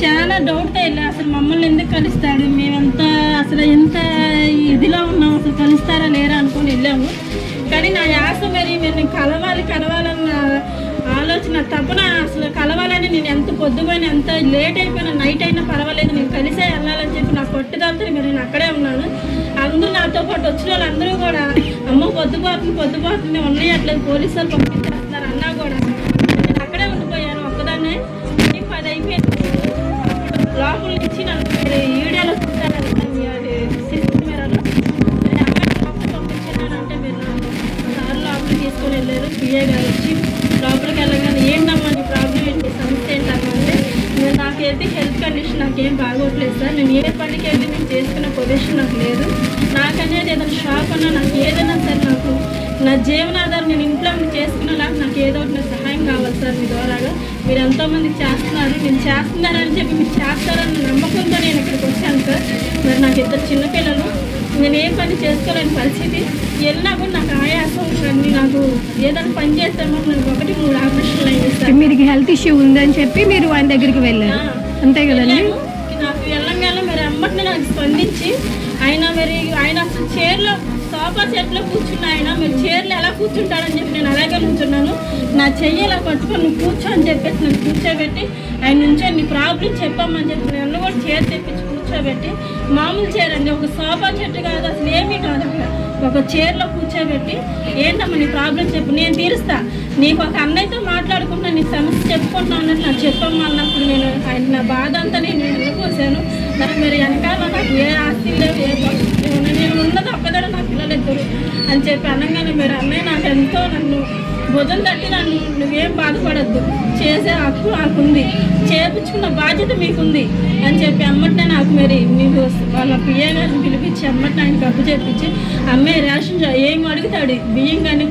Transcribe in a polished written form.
చాలా డౌట్తో వెళ్ళా, అసలు మమ్మల్ని ఎందుకు కలుస్తాడు, మేమంతా అసలు ఎంత ఇదిలో ఉన్నాం, అసలు కలుస్తారా లేరా అనుకొని వెళ్ళాము. కానీ నా యాస మరి నేను కలవాలన్న ఆలోచన తపన, అసలు కలవాలని నేను ఎంత పొద్దుపోయినా ఎంత లేట్ అయిపోయినా నైట్ అయినా పర్వాలేదు నేను కలిసే వెళ్ళాలని చెప్పి నా పట్టుదలతో మరి నేను అక్కడే ఉన్నాను. అందరూ నాతో పాటు వచ్చిన వాళ్ళందరూ కూడా అమ్మ పొద్దుపోతుంది ఉన్నాయి అట్లా పోలీసు వాళ్ళు పంపించేస్తున్నారు అన్నా కూడా నేను అక్కడే ఉండిపోయాను ఒక్కదాన్నే. 10 అయిపోయింది. లోపల నుంచి నన్ను వీడియోలో చూసాను కెమెరాలో అక్కడ పంపించాను అంటే మీరు సార్ లోపలికి తీసుకొని వెళ్ళారు. పిఏ గారు వచ్చి లోపలికి వెళ్ళగానే ఏంటమ్మా నీ ప్రాబ్లం ఏంటి, సమస్య ఏంటమ్మా అంటే నాకైతే హెల్త్ కండిషన్ నాకేం బాగోట్లేదు సార్, నేను ఏ పనికి వెళ్ళి నేను చేసుకునే పొజిషన్ నాకు లేదు, నాకనేది ఏదైనా షాప్ అన్నా నాకు ఏదైనా సరే నాకు నా జీవనాధారం నేను ఇంట్లో చేసుకునేలాగా నాకు ఏదో ఒకటి నాకు సహాయం కావాలి సార్ మీ ద్వారాగా. మీరు ఎంతోమందికి చేస్తున్నారు, నేను చేస్తున్నారని చెప్పి మీరు చేస్తారని నమ్మకంతో నేను ఇక్కడికి వచ్చాను సార్. మరి నాకు 2 చిన్నపిల్లలు, నేను ఏ పని చేసుకోలేని పరిస్థితి, వెళ్ళినా కూడా నాకు ఆయాసం కానీ నాకు ఏదైనా పని చేస్తామో నాకు 1-3 ఆపరేషన్లు అయ్యింది సార్. మీకు హెల్త్ ఇష్యూ ఉందని చెప్పి మీరు ఆయన దగ్గరికి వెళ్ళారు అంతే కదండి. నాకు వెళ్ళంగానే మరి అమ్మటిని నాకు స్పందించి ఆయన అసలు చైర్లో సోఫా సెట్లో కూర్చున్న ఆయన మీరు చైర్లో ఎలా కూర్చుంటారని చెప్పి నేను అలాగే నుంచున్నాను. నా చెయ్యి ఎలా పట్టుకొని నువ్వు కూర్చో అని చెప్పేసి నన్ను కూర్చోబెట్టి ఆయన నుంచో నీ ప్రాబ్లం చెప్పమ్మని చెప్పి నన్ను కూడా చైర్ తెప్పించి కూర్చోబెట్టి, మామూలు చైర్ అండి, ఒక సోఫా చెట్టు కాదు అసలు ఏమీ కాదు, అక్కడ ఒక చైర్లో కూర్చోబెట్టి ఏంటమ్మా నీ ప్రాబ్లం చెప్పు నేను తీరుస్తా, నీకు ఒక అన్నయ్యతో మాట్లాడుకుంటున్నా నీ సమస్య చెప్పుకుంటున్నా అన్నట్టు నాకు చెప్పమ్మా అన్నప్పుడు నేను ఆయన నా బాధ అంతా నేను వెళ్ళిపోసాను. నాకు మీరు వెనకాల నాకు ఏ ఆస్తి లేవు ఏ భవిష్యత్తు నేను ఉన్నది ఒక్కదాన్ని నా పిల్లలిద్దరు అని చెప్పి అనగానే మీరు అన్నయ్య నాకు ఎంతో నన్ను భుజం తట్టి నన్ను నువ్వేం బాధపడద్దు, చేసే హక్కు నాకుంది, చేపించుకున్న బాధ్యత మీకుంది అని చెప్పి అమ్మటినే నాకు మరి మీకు వాళ్ళ పిఏ గారిని పిలిపించి అమ్మటిని ఆయనకు అప్పు చేపించి అమ్మాయి రేషన్ ఏం అడుగుతాడు బియ్యం కానీ